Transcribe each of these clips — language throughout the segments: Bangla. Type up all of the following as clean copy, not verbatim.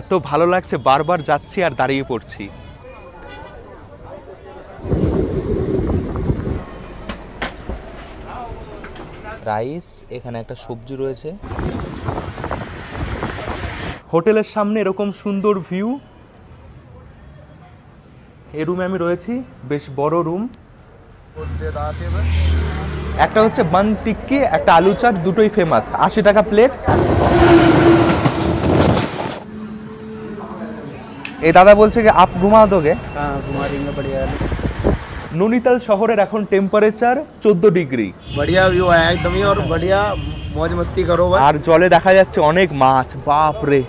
এত ভালো লাগছে, বারবার যাচ্ছি আর দাঁড়িয়ে পড়ছি। রাইস, এখানে একটা সবজি রয়েছে। হোটেলের সামনে এরকম সুন্দর ভিউ। এই রুমে আমি রয়েছি, বেশ বড় রুম। একটা হচ্ছে বান টিক্কি, একটা আলু চাট, দুটোই ফেমাস, 80 টাকা প্লেট। এই দাদা বলছে কি আপ ঘুমা দোগে? হ্যাঁ, ঘুমা দেंगे बढ़िया। নৈনিতাল শহরের এখন টেম্পারেচার 14 ডিগ্রি। बढ़िया व्यू है एकदम ही, और बढ़िया मौज मस्ती करो बस। আর জলে দেখা যাচ্ছে অনেক মাছ, বাপ রে।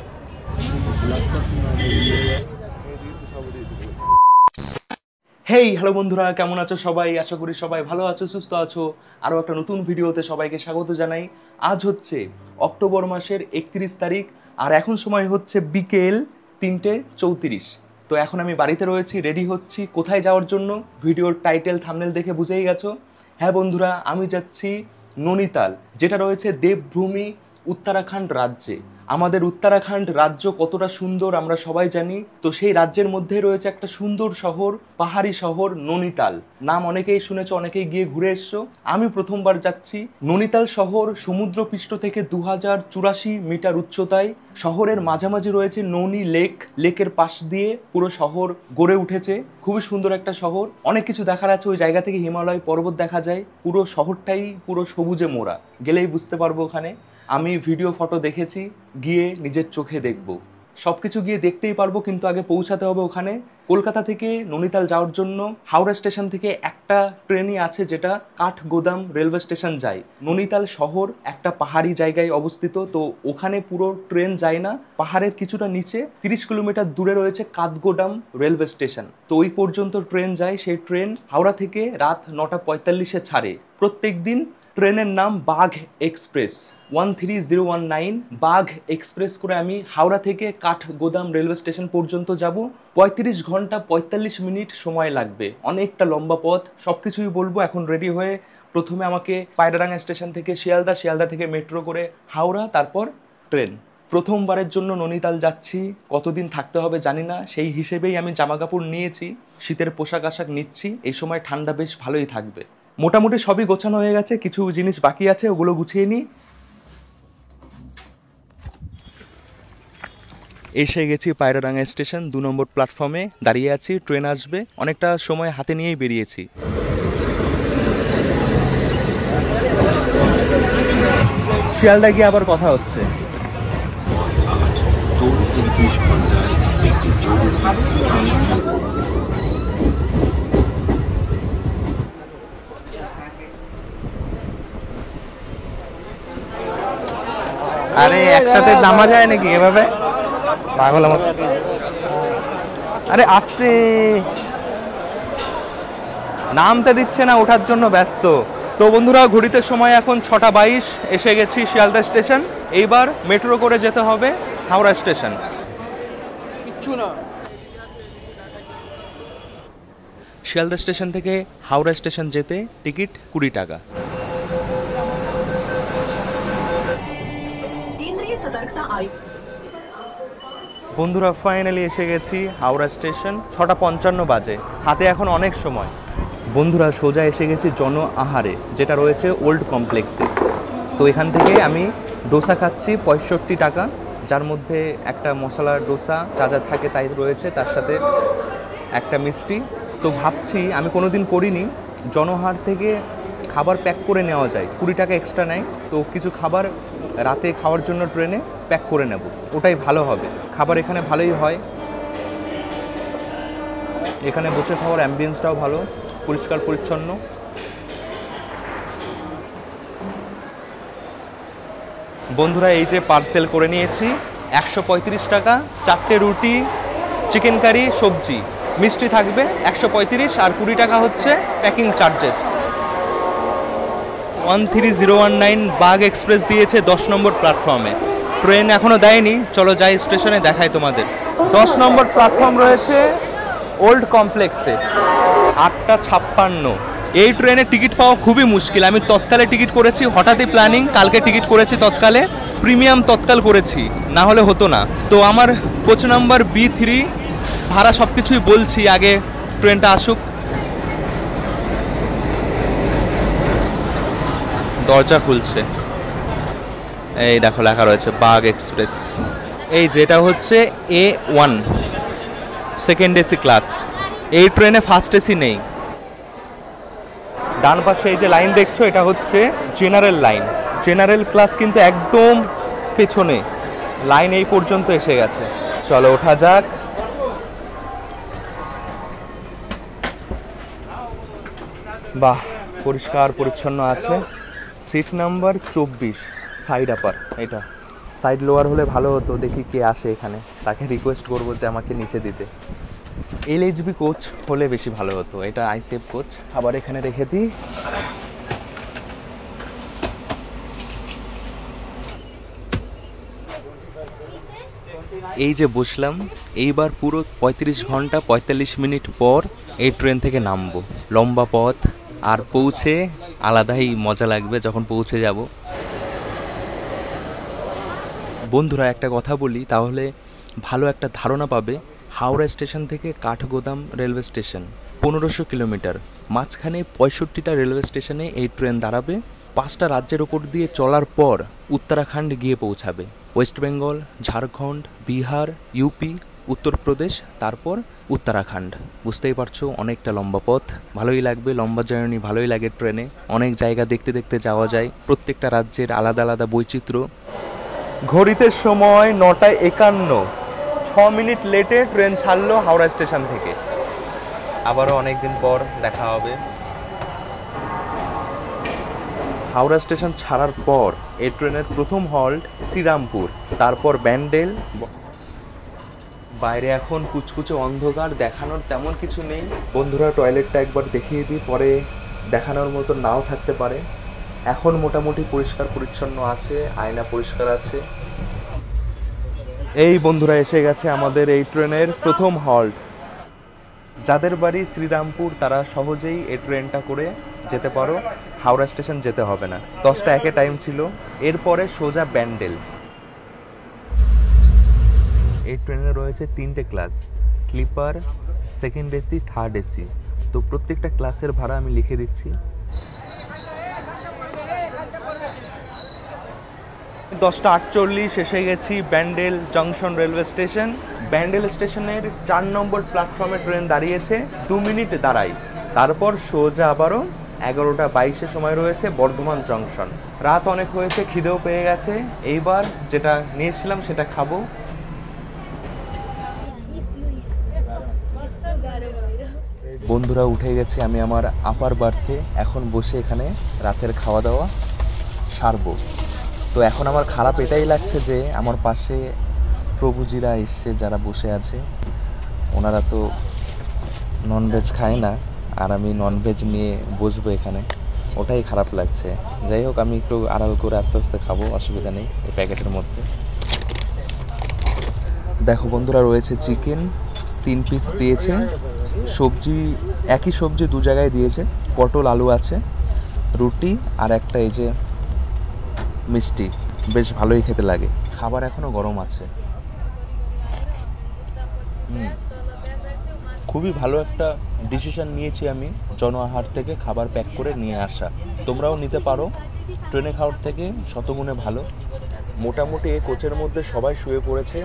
হেই হ্যালো বন্ধুরা, কেমন আছো সবাই? আশা করি সবাই ভালো আছো, সুস্থ আছো। আরও একটা নতুন ভিডিওতে সবাইকে স্বাগত জানাই। আজ হচ্ছে অক্টোবর মাসের 31 তারিখ, আর এখন সময় হচ্ছে বিকেল 3:34। তো এখন আমি বাড়িতে রয়েছি, রেডি হচ্ছি কোথায় যাওয়ার জন্য। ভিডিওর টাইটেল থাম্বনেল দেখে বুঝেই গেছো। হ্যাঁ বন্ধুরা, আমি যাচ্ছি নৈনিতাল, যেটা রয়েছে দেবভূমি উত্তরাখণ্ড রাজ্যে। আমাদের উত্তরাখণ্ড রাজ্য কতটা সুন্দর আমরা সবাই জানি। তো সেই রাজ্যের মধ্যে রয়েছে একটা সুন্দর শহর, পাহাড়ি শহর নৈনিতাল। নাম অনেকেই শুনেছো, অনেকেই গিয়ে ঘুরে এসছো। আমি প্রথমবার যাচ্ছি। নৈনিতাল শহর সমুদ্রপৃষ্ঠ থেকে 2084 মিটার উচ্চতায়। শহরের মাঝামাঝি রয়েছে নৈনি লেক। লেকের পাশ দিয়ে পুরো শহর গড়ে উঠেছে। খুবই সুন্দর একটা শহর, অনেক কিছু দেখার আছে। ওই জায়গা থেকে হিমালয় পর্বত দেখা যায়। পুরো শহরটাই পুরো সবুজে মোড়া, গেলেই বুঝতে পারবো ওখানে। আমি ভিডিও ফটো দেখেছি, গিয়ে নিজের চোখে দেখব। সব কিছু গিয়ে দেখতেই পারবো, কিন্তু আগে পৌঁছাতে হবে ওখানে। কলকাতা থেকে নৈনিতাল যাওয়ার জন্য হাওড়া স্টেশন থেকে একটা ট্রেনই আছে, যেটা কাঠগোদাম রেলওয়ে স্টেশন যায়। নৈনিতাল শহর একটা পাহাড়ি জায়গায় অবস্থিত, তো ওখানে পুরো ট্রেন যায় না। পাহাড়ের কিছুটা নিচে 30 কিলোমিটার দূরে রয়েছে কাঠগোদাম রেলওয়ে স্টেশন। তো ওই পর্যন্ত ট্রেন যায়। সেই ট্রেন হাওড়া থেকে রাত 9:45-এ ছাড়ে প্রত্যেক দিন। ট্রেনের নাম বাঘ এক্সপ্রেস 13019। বাঘ এক্সপ্রেস করে আমি হাওড়া থেকে কাঠগোদাম রেলওয়ে স্টেশন পর্যন্ত যাব। 35 ঘন্টা 45 মিনিট সময় লাগবে, অনেকটা লম্বা পথ। সব কিছুই বলবো। এখন রেডি হয়ে প্রথমে আমাকে পায়রাডাঙ্গা স্টেশন থেকে শিয়ালদা, শিয়ালদা থেকে মেট্রো করে হাওড়া, তারপর ট্রেন। প্রথমবারের জন্য নৈনিতাল যাচ্ছি, কতদিন থাকতে হবে জানি না। সেই হিসেবেই আমি জামা কাপড় নিয়েছি, শীতের পোশাক আশাক নিচ্ছি। এই সময় ঠান্ডা বেশ ভালোই থাকবে। মোটামুটি সবই গোছানো হয়ে গেছে, কিছু জিনিস বাকি আছে, ওগুলো গুছিয়ে নিই। এসে গেছি পায়রাডাঙ্গা স্টেশন, 2 নম্বর প্ল্যাটফর্মে দাঁড়িয়ে আছি। ট্রেন আসবে, অনেকটা সময় হাতে নিয়েই বেরিয়েছি। শিয়ালদা গিয়ে আবার কথা হচ্ছে। আরে একসাথে নামা যায় নাকি এভাবে? পাগল আমার। আরে আস্তে, নামতে দিচ্ছে না, ওঠার জন্য ব্যস্ত। তো বন্ধুরা, ঘড়িতে সময় এখন 6:22। এসে গেছি শিয়ালদা স্টেশন। এইবার মেট্রো করে যেতে হবে হাওড়া স্টেশন। শিয়ালদা স্টেশন থেকে হাওড়া স্টেশন যেতে টিকিট 20 টাকা। বন্ধুরা, ফাইনালি এসে গেছি হাওড়া স্টেশন। 6:55 বাজে, হাতে এখন অনেক সময়। বন্ধুরা, সোজা এসে গেছি জন আহারে, যেটা রয়েছে ওল্ড কমপ্লেক্সে। তো এখান থেকে আমি ডোসা খাচ্ছি 65 টাকা, যার মধ্যে একটা মশলা ডোসা যা যা থাকে তাই রয়েছে, তার সাথে একটা মিষ্টি। তো ভাবছি, আমি কোনোদিন করিনি, জনহার থেকে খাবার প্যাক করে নেওয়া যায়, 20 টাকা এক্সট্রা নেয়। তো কিছু খাবার রাতে খাওয়ার জন্য ট্রেনে প্যাক করে নেব, ওটাই ভালো হবে। খাবার এখানে ভালোই হয়, এখানে বসে খাওয়ার অ্যাম্বিয়েন্সটাও ভালো, পরিষ্কার পরিচ্ছন্ন। বন্ধুরা, এই যে পার্সেল করে নিয়েছি, 135 টাকা, 4টে রুটি, চিকেন কারি, সবজি, মিষ্টি থাকবে 135, আর 20 টাকা হচ্ছে প্যাকিং চার্জেস। 13019 বাঘ এক্সপ্রেস দিয়েছে 10 নম্বর প্ল্যাটফর্মে। ট্রেন এখনও দেয়নি, চলো যাই স্টেশনে, দেখাই তোমাদের। 10 নম্বর প্ল্যাটফর্ম রয়েছে ওল্ড কমপ্লেক্সে, 8:56। এই ট্রেনে টিকিট পাওয়া খুবই মুশকিল। আমি তৎকালে টিকিট করেছি, হঠাৎই প্ল্যানিং, কালকে টিকিট করেছি তৎকালে। প্রিমিয়াম তৎকাল করেছি, না হলে হতো না। তো আমার কোচ নাম্বার B3, ভাড়া সব কিছুই বলছি, আগে ট্রেনটা আসুক। দরজা খুলছে, এই দেখো লেখা রয়েছে বাগ এক্সপ্রেস। এই যেটা হচ্ছে A1 সেকেন্ড এসি ক্লাস। এই ট্রেনে ফার্স্ট এসি নেই। ডান পাশে এই যে লাইন দেখছো, এটা হচ্ছে জেনারেল লাইন। জেনারেল ক্লাস কিন্তু একদম পেছনে, লাইন এই পর্যন্ত এসে গেছে। চলো ওঠা যাক। বাহ, পরিষ্কার পরিচ্ছন্ন আছে। Seat number 24, side upper. এটা সাইড লোয়ার হলে ভালো হতো। দেখি কে আসে এখানে, তাকে রিকোয়েস্ট করবো যে আমাকে নিচে দিতে। LHB কোচ হলে বেশি ভালো হতো। এটা আইসেফ কোচ। আবার এখানে রেখে দিই। এই যে বসলাম, এইবার পুরো 35 ঘন্টা 45 মিনিট পর এই ট্রেন থেকে নামবো। লম্বা পথ, আর পৌঁছে আলাদাই মজা লাগবে যখন পৌঁছে যাব। বন্ধুরা একটা কথা বলি, তাহলে ভালো একটা ধারণা পাবে। হাওড়া স্টেশন থেকে কাঠগোদাম রেলওয়ে স্টেশন 1500 কিলোমিটার। মাঝখানে 65টা রেলওয়ে স্টেশনে এই ট্রেন দাঁড়াবে। 5টা রাজ্যের ওপর দিয়ে চলার পর উত্তরাখণ্ড গিয়ে পৌঁছাবে। ওয়েস্ট বেঙ্গল, ঝাড়খণ্ড, বিহার, ইউপি, উত্তরপ্রদেশ, তারপর উত্তরাখণ্ড। বুঝতেই পারছো অনেকটা লম্বা পথ। ভালোই লাগবে, লম্বা জার্নি ভালোই লাগে ট্রেনে। অনেক জায়গা দেখতে দেখতে যাওয়া যায়। প্রত্যেকটা রাজ্যের আলাদা আলাদা বৈচিত্র্য। ঘড়িতে সময় 9:51, 6 মিনিট লেটে ট্রেন ছাড়লো হাওড়া স্টেশন থেকে। আবারও অনেকদিন পর দেখা হবে। হাওড়া স্টেশন ছাড়ার পর এই ট্রেনের প্রথম হল্ট শ্রীরামপুর, তারপর ব্যান্ডেল। বাইরে এখন কুচকুচে অন্ধকার, দেখানোর তেমন কিছু নেই। বন্ধুরা টয়লেটটা একবার দেখিয়ে দিই, পরে দেখানোর মতো নাও থাকতে পারে। এখন মোটামুটি পরিষ্কার পরিচ্ছন্ন আছে, আয়না পরিষ্কার আছে। এই বন্ধুরা এসে গেছে আমাদের এই ট্রেনের প্রথম হল্ট। যাদের বাড়ি শ্রীরামপুর তারা সহজেই এই ট্রেনটা করে যেতে পারো, হাওড়া স্টেশন যেতে হবে না। 10টা একে টাইম ছিল। এরপরে সোজা ব্যান্ডেল। এই ট্রেনে রয়েছে 3টে class, sleeper, second AC, third AC. তো প্রত্যেকটা ক্লাসের ভাড়া আমি লিখে দিচ্ছি। 10:48 এসে গেছি Bandel junction railway station. Bandel স্টেশনের 4 নম্বর প্ল্যাটফর্মে ট্রেন দাঁড়িয়েছে। 2 মিনিট দাঁড়াই, তারপর সোজা আবারও 11:22 সময় রয়েছে বর্ধমান জংশন। রাত অনেক হয়েছে, খিদেও পেয়ে গেছে। এইবার যেটা নিয়েছিলাম সেটা খাবো। বন্ধুরা উঠে গেছি আমি আমার আপার বার্থে। এখন বসে এখানে রাতের খাওয়া দাওয়া সারবো। তো এখন আমার খারাপ এটাই লাগছে যে আমার পাশে প্রভুজিরা এসছে, যারা বসে আছে ওনারা তো ননভেজ খায় না, আর আমি ননভেজ নিয়ে বসবো এখানে, ওটাই খারাপ লাগছে। যাই হোক, আমি একটু আড়াল করে আস্তে আস্তে খাবো, অসুবিধা নেই। এই প্যাকেটের মধ্যে দেখো বন্ধুরা রয়েছে চিকেন, 3 পিস দিয়েছে। সবজি একই সবজি 2 জায়গায় দিয়েছে। পটল আলু আছে, রুটি আর একটা এই যে মিষ্টি। বেশ ভালোই খেতে লাগে। খাবার এখনো গরম আছে। খুবই ভালো একটা ডিসিশন নিয়েছি আমি জনআহার থেকে খাবার প্যাক করে নিয়ে আসা। তোমরাও নিতে পারো, ট্রেনে খাওয়ার থেকে শতগুণে ভালো। মোটামুটি এই কোচের মধ্যে সবাই শুয়ে পড়েছে।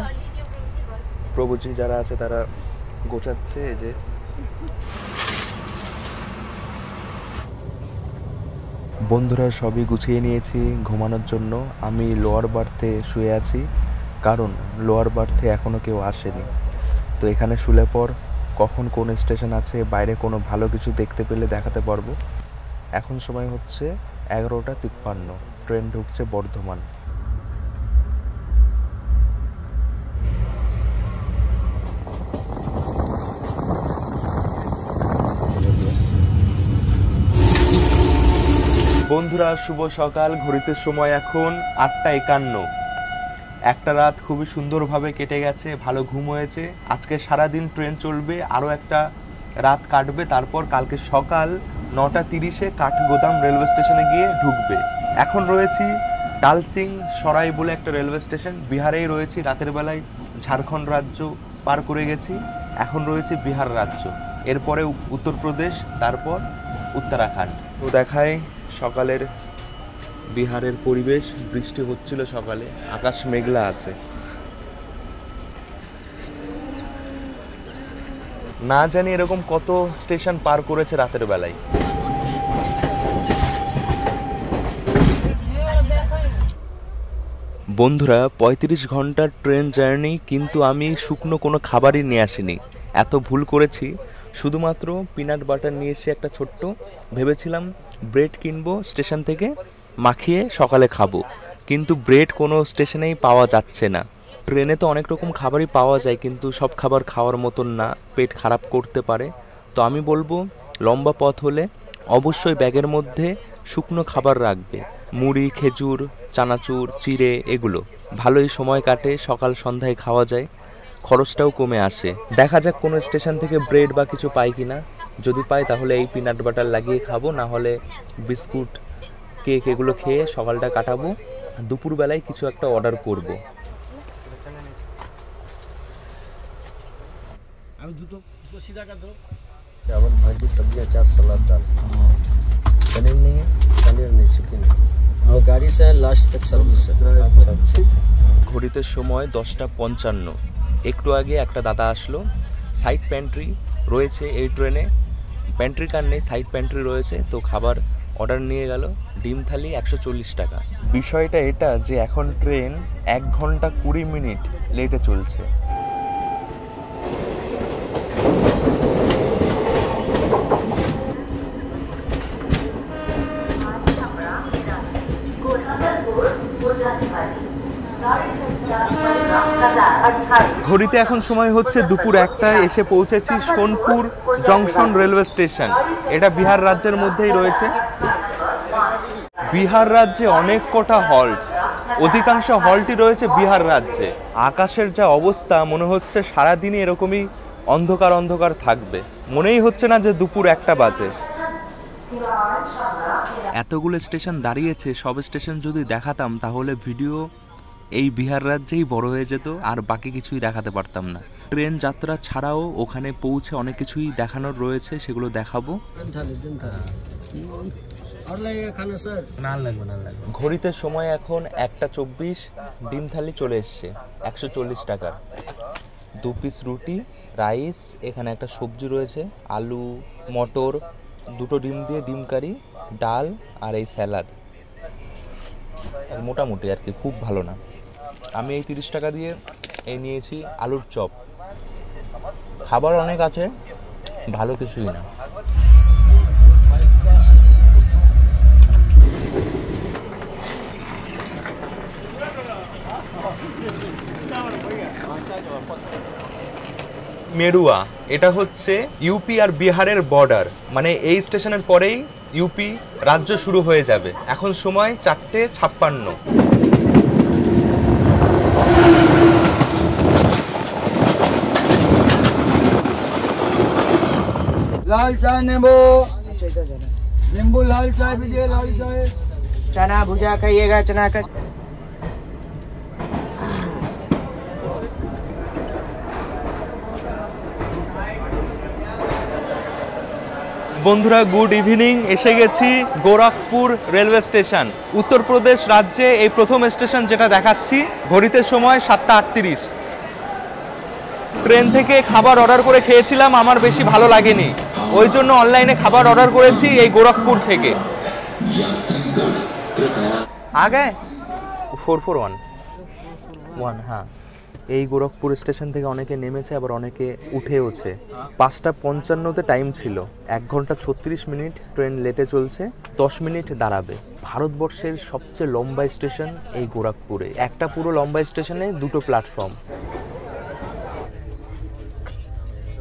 প্রভুজি যারা আছে তারা গোছাচ্ছে। এই যে বন্ধুরা সবই গুছিয়ে নিয়েছি ঘুমানোর জন্য। আমি লোয়ার বার্থে শুয়ে আছি, কারণ লোয়ার বার্থে এখনও কেউ আসেনি। তো এখানে শুলে পর কখন কোন স্টেশন আছে, বাইরে কোনো ভালো কিছু দেখতে পেলে দেখাতে পারবো। এখন সময় হচ্ছে 11:53, ট্রেন ঢুকছে বর্ধমান। বন্ধুরা শুভ সকাল। ঘড়িতে সময় এখন 8:51। একটা রাত খুবই সুন্দরভাবে কেটে গেছে, ভালো ঘুম হয়েছে। আজকে সারাদিন ট্রেন চলবে, আরও একটা রাত কাটবে, তারপর কালকে সকাল 9:30 কাঠগোদাম রেলওয়ে স্টেশনে গিয়ে ঢুকবে। এখন রয়েছি ডালসিং সরাই বলে একটা রেলওয়ে স্টেশন, বিহারেই রয়েছি। রাতের বেলায় ঝাড়খণ্ড রাজ্য পার করে গেছি, এখন রয়েছে বিহার রাজ্য, এরপরে উত্তরপ্রদেশ, তারপর উত্তরাখণ্ড। তো দেখায় সকালের বিহারের পরিবেশ। বৃষ্টি হচ্ছিল সকালে, আকাশ মেঘলা আছে। না জানি এরকম কত স্টেশন পার করেছে রাতের বেলায়। বন্ধুরা, 35 ঘন্টার ট্রেন জার্নি, কিন্তু আমি শুকনো কোনো খাবারই নিয়ে আসিনি। এত ভুল করেছি। শুধুমাত্র পিনাট বাটার নিয়ে এসে একটা ছোট্ট, ভেবেছিলাম ব্রেড কিনবো স্টেশন থেকে, মাখিয়ে সকালে খাবো, কিন্তু ব্রেড কোনো স্টেশনেই পাওয়া যাচ্ছে না। ট্রেনে তো অনেক রকম খাবারই পাওয়া যায়, কিন্তু সব খাবার খাওয়ার মতন না, পেট খারাপ করতে পারে। তো আমি বলবো, লম্বা পথ হলে অবশ্যই ব্যাগের মধ্যে শুকনো খাবার রাখবে, মুড়ি, খেজুর, চানাচুর, চিড়ে, এগুলো ভালোই সময় কাটে, সকাল সন্ধ্যায় খাওয়া যায়, খরচটাও কমে আসে। দেখা যাক কোনো স্টেশন থেকে ব্রেড বা কিছু পাই কিনা। যদি পাই তাহলে এই পিনাট বাটার লাগিয়ে খাবো, না হলে বিস্কুট, কেক এগুলো খেয়ে সকালটা কাটাবো। দুপুরবেলায় কিছু একটা অর্ডার করব। चावल भाजी सब्जी अचार सलाद दाल पनीर नहीं है पनीर नहीं चिकन और गाड़ी से लास्ट तक सर्विस है। ঘড়িতে সময় 10:55। একটু আগে একটা দাদা আসলো। সাইড প্যান্ট্রি রয়েছে এই ট্রেনে, প্যান্ট্রি কার নেই, সাইড প্যান্ট্রি রয়েছে। তো খাবার অর্ডার নিয়ে গেল, ডিম থালি 140 টাকা। বিষয়টা এটা যে এখন ট্রেন 1 ঘন্টা 20 মিনিট লেটে চলছে। ঘড়িতে এখন সময় হচ্ছে দুপুর 1টায়। এসে পৌঁছেছি সোনপুর জংশন রেলওয়ে স্টেশন। এটা বিহার রাজ্যের মধ্যেই রয়েছে। বিহার রাজ্যে অনেক কটা হল্ট, অধিকাংশ হল্টই রয়েছে বিহার রাজ্যে। আকাশের যা অবস্থা, মনে হচ্ছে সারাদিনই এরকমই অন্ধকার অন্ধকার থাকবে। মনেই হচ্ছে না যে দুপুর 1টা বাজে। এতগুলো স্টেশন দাঁড়িয়েছে, সব স্টেশন যদি দেখাতাম তাহলে ভিডিও এই বিহার রাজ্যেই বড় হয়ে যেত, আর বাকি কিছুই দেখাতে পারতাম না। ট্রেন যাত্রা ছাড়াও ওখানে পৌঁছে অনেক কিছুই দেখানোর রয়েছে, সেগুলো দেখাবো। ঘড়িতে সময় এখন 1:24। ডিম থালি চলে এসছে 140 টাকার। 2 পিস রুটি, রাইস, এখানে একটা সবজি রয়েছে, আলু, মটর, 2টো ডিম দিয়ে ডিম কারি, ডাল আর এই স্যালাড। মোটামুটি আর কি, খুব ভালো না। আমি এই 30 টাকা দিয়ে এই নিয়েছি আলুর চপ। খাবার অনেক আছে, ভালো কিছুই না। মেরুয়া, এটা হচ্ছে ইউপি আর বিহারের বর্ডার, মানে এই স্টেশনের পরেই ইউপি রাজ্য শুরু হয়ে যাবে। এখন সময় 4:56। लाल चाय नींबू नींबू लाल चाय पीजिए लाल चाय चना भुजा खाइएगा चना का। বন্ধুরা, গুড ইভিনিং। এসে গেছি গোরখপুর রেলওয়ে স্টেশন, উত্তরপ্রদেশ রাজ্যে এই প্রথম স্টেশন যেটা দেখাচ্ছি। ঘড়িতে সময় 7:38। ট্রেন থেকে খাবার অর্ডার করে খেয়েছিলাম, আমার বেশি ভালো লাগেনি, ওই জন্য অনলাইনে খাবার অর্ডার করেছি এই গোরখপুর থেকে। আগে 441 হ্যাঁ। এই গোরখপুর স্টেশন থেকে অনেকে নেমেছে, আবার অনেকে উঠেওছে। 5:55-তে টাইম ছিল, 1 ঘন্টা 36 মিনিট ট্রেন লেটে চলছে, 10 মিনিট দাঁড়াবে। ভারতবর্ষের সবচেয়ে লম্বা স্টেশন এই গোরখপুরে। একটা পুরো লম্বা স্টেশনে 2টো প্ল্যাটফর্ম।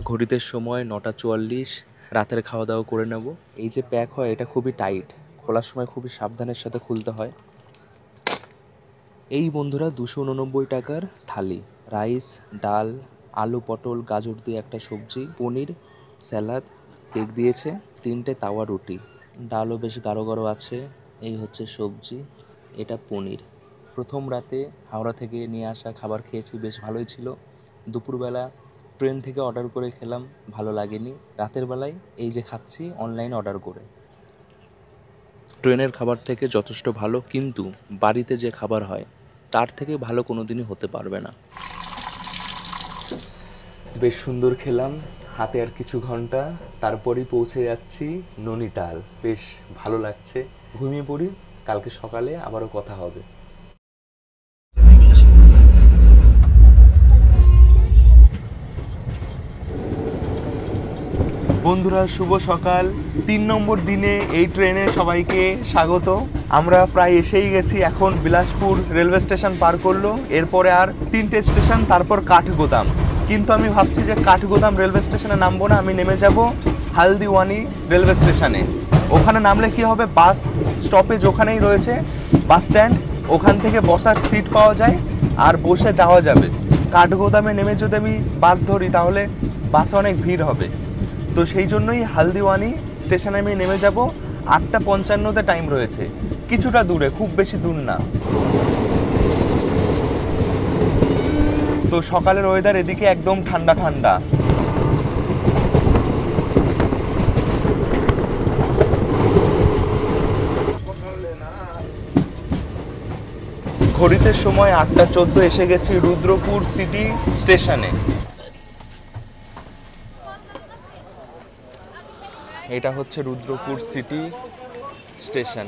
ঘড়িতে সময় 9:44। রাতের খাওয়া দাওয়া করে নেব। এই যে প্যাক হয় এটা খুবই টাইট, খোলার সময় খুবই সাবধানের সাথে খুলতে হয়। এই বন্ধুরা 289 টাকার থালি, রাইস, ডাল, আলু, পটল, গাজর দিয়ে একটা সবজি, পনির, স্যালাড, কেক দিয়েছে, 3টে তাওয়া রুটি, ডালও বেশ গাঢ় গাঢ় আছে। এই হচ্ছে সবজি, এটা পনির। প্রথম রাতে হাওড়া থেকে নিয়ে আসা খাবার খেয়েছি, বেশ ভালোই ছিল। দুপুরবেলা ট্রেন থেকে অর্ডার করে খেলাম, ভালো লাগেনি। রাতের বেলায় এই যে খাচ্ছি অনলাইন অর্ডার করে। ট্রেনের খাবার থেকে যথেষ্ট ভালো, কিন্তু বাড়িতে যে খাবার হয় তার থেকে ভালো কোনো দিনই হতে পারবে না। বেশ সুন্দর খেলাম, হাতে আর কিছু ঘন্টা, তারপরই পৌঁছে যাচ্ছি নৈনিতাল। বেশ ভালো লাগছে, ঘুমিয়ে পড়ি, কালকে সকালে আবারও কথা হবে। বন্ধুরা শুভ সকাল। 3 নম্বর দিনে এই ট্রেনে সবাইকে স্বাগত। আমরা প্রায় এসেই গেছি, এখন বিলাসপুর রেলওয়ে স্টেশন পার করলো, এরপরে আর 3টে স্টেশন, তারপর কাঠগোদাম। কিন্তু আমি ভাবছি যে কাঠগোদাম রেলওয়ে স্টেশনে নামবো না, আমি নেমে যাব হালদিওয়ানি রেলওয়ে স্টেশনে। ওখানে নামলে কি হবে, বাস স্টপেজ ওখানেই রয়েছে, বাস স্ট্যান্ড, ওখান থেকে বসার সিট পাওয়া যায় আর বসে যাওয়া যাবে। কাঠগোদামে নেমে যদি আমি বাস ধরি তাহলে বাসে অনেক ভিড় হবে, তো সেই জন্যই হালদিওয়ানি স্টেশনে আমি নেমে যাব। 8:55-তে টাইম রয়েছে, কিছুটা দূরে, খুব বেশি দূর না। তো সকালের ওয়েদার এদিকে একদম ঠান্ডা ঠান্ডা। ঘড়িতে সময় 8:14, এসে গেছি রুদ্রপুর সিটি স্টেশনে। এটা হচ্ছে রুদ্রপুর সিটি স্টেশন।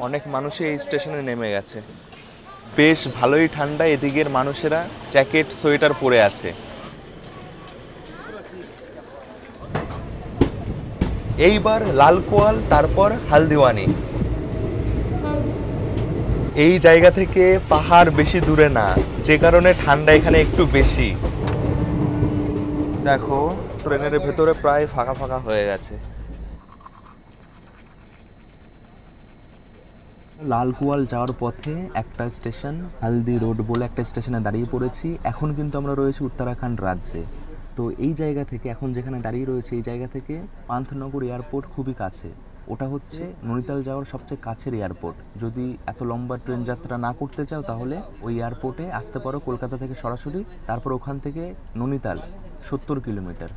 অনেক মানুষই এই স্টেশনে নেমে গেছে। বেশ ভালোই ঠান্ডা, এদিকের মানুষেরা জ্যাকেট সোয়েটার পরে আছে। এইবার লালকোয়াল, তারপর হালদিওয়ানি। এই জায়গা থেকে পাহাড় বেশি দূরে না, যে কারণে ঠান্ডা এখানে একটু বেশি। দেখো ট্রেনের ভেতরে প্রায় ফাঁকা ফাঁকা হয়ে গেছে। লালকুয়াল যাওয়ার পথে একটা স্টেশন হালদি রোড বলে একটা স্টেশনে দাঁড়িয়ে পড়েছি। এখন কিন্তু আমরা রয়েছি উত্তরাখণ্ড রাজ্যে। তো এই জায়গা থেকে, এখন যেখানে দাঁড়িয়ে রয়েছে এই জায়গা থেকে পান্থনগর এয়ারপোর্ট খুবই কাছে। ওটা হচ্ছে নৈনিতাল যাওয়ার সবচেয়ে কাছের এয়ারপোর্ট। যদি এত লম্বা ট্রেন যাত্রা না করতে চাও তাহলে ওই এয়ারপোর্টে আসতে পারো কলকাতা থেকে সরাসরি, তারপর ওখান থেকে নৈনিতাল 70 কিলোমিটার।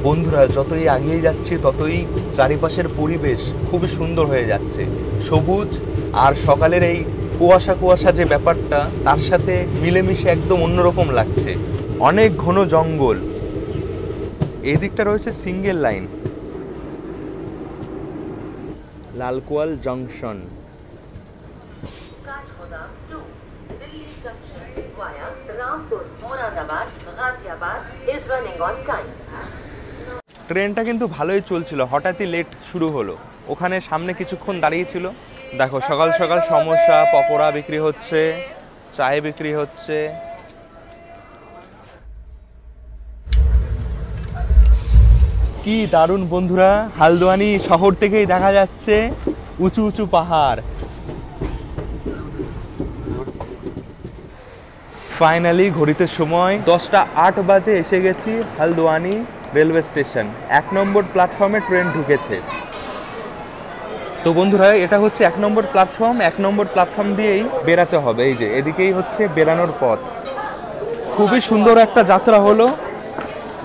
বন্ধুরা যতই এগিয়ে যাচ্ছি ততই চারিপাশের পরিবেশ খুবই সুন্দর হয়ে যাচ্ছে, সবুজ আর সকালের এই কুয়াশা কুয়াশা যে ব্যাপারটা তার সাথে মিলেমিশে একদম অন্যরকম লাগছে। অনেক ঘন জঙ্গল, এই দিকটা রয়েছে সিঙ্গেল লাইন। লালকুয়াল জংশন। ট্রেনটা কিন্তু ভালোই চলছিল, হঠাৎই লেট শুরু হলো। ওখানে সামনে কিছুক্ষণ দাঁড়িয়েছিল, দেখো সকাল সকাল সমোসা পকোড়া বিক্রি হচ্ছে, চায় বিক্রি হচ্ছে। কি দারুণ বন্ধুরা, হালদোয়ানি শহর থেকেই দেখা যাচ্ছে উঁচু উঁচু পাহাড়। ফাইনালি ঘড়িতে সময় 10:08 বাজে, এসে গেছি হালদোয়ানি রেলওয়ে স্টেশন। 1 নম্বর প্ল্যাটফর্মে ট্রেন ঢুকেছে। তো বন্ধুরা এটা হচ্ছে 1 নম্বর প্ল্যাটফর্ম। 1 নম্বর প্ল্যাটফর্ম দিয়েই বেরাতে হবে, এই যে এদিকেই হচ্ছে বেরানোর পথ। খুবই সুন্দর একটা যাত্রা হলো,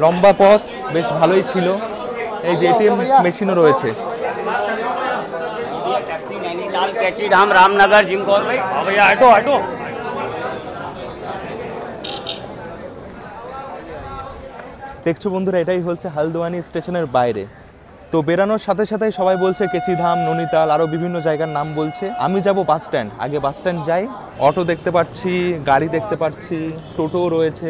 লম্বা পথ, বেশ ভালোই ছিল। এই যে এটিএম মেশিনও রয়েছে। রামনগর জিম কর ভাই, অটো অটো। দেখছো বন্ধুরা এটাই হচ্ছে হালদোয়ানি স্টেশনের বাইরে। তো বেরানোর সাথে সাথে সবাই বলছে কেচিধাম, নৈনিতাল, আরও বিভিন্ন জায়গার নাম বলছে। আমি যাব বাস স্ট্যান্ড, আগে বাস স্ট্যান্ড যাই। অটো দেখতে পাচ্ছি, গাড়ি দেখতে পাচ্ছি, টোটোও রয়েছে।